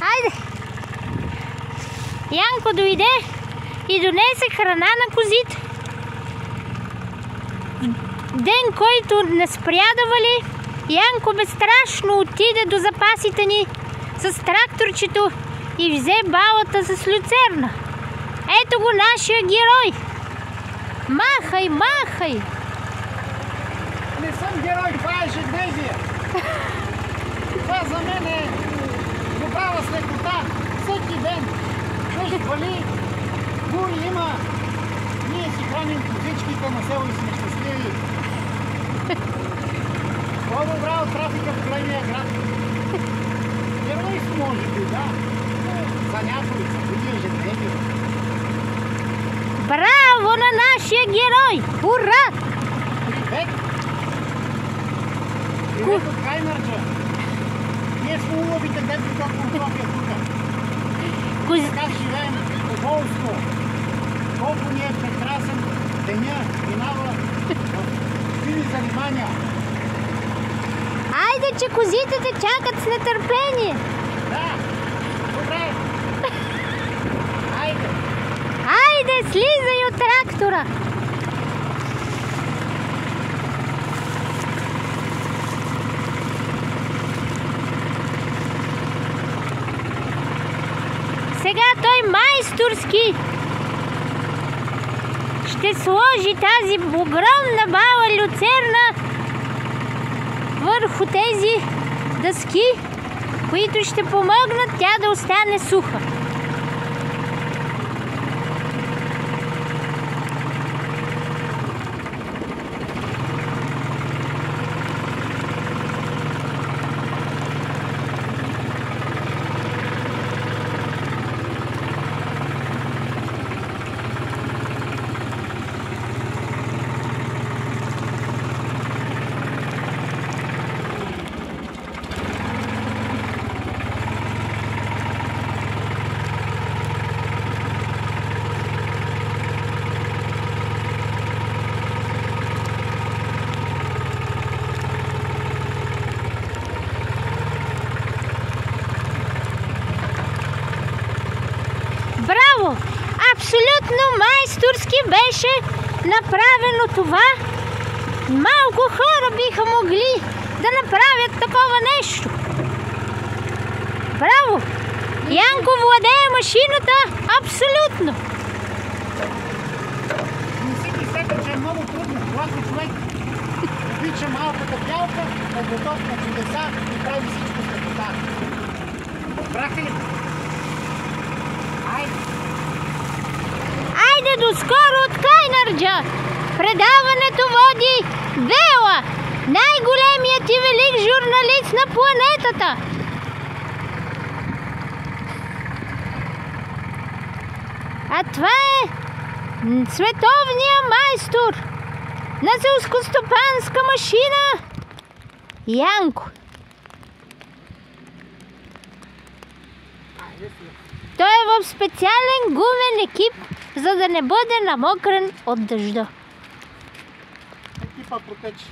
Айде! Янко дойде и донесе храна на козите. Ден, който не спря да вали, Янко безстрашно отиде до запасите ни с тракторчето и взе балата с люцерна. Ето го нашия герой! Махай, махай! Не съм герой, това е ежедневие. Това за мен е добава с лекота. Всеки ден дъжд вали, бури има. Ние си храним козичките на село и сме щастливи. По-добра от трафика в големия град. Геройство може би, да. За някой са били ежедневие. Браво на нашия герой! Ура! Привет! Привет от Кайнарджа! Ние сме уловите, дето толкова София тук. Така живеем доволство. Колко ни е прекрасен деня, минава в фини занимания. Айде, че козите те чакат с нетърпение! Да! Добре! Айде! Айде, слизай от трактора! Сега той майсторски ще сложи тази огромна бала люцерна върху тези дъски, които ще помогнат тя да остане суха. Браво! Абсолютно майсторски беше направено това. Малко хора биха могли да направят такова нещо. Браво! Янко владее машината абсолютно. Не си мислете, че е много трудно, когато човек обича малката бялка, е готов на чудеса и прави всичко с лекота. Разбраха ли? Айде! Айде доскоро от Кайнарджа! Предаването води Вела, най-големият и велик журналист на планетата! А това е световният майстор на селскостопанска машина Янко. Той е в специален гумен екип, за да не бъде намокрен от дъжда. Екипа протече.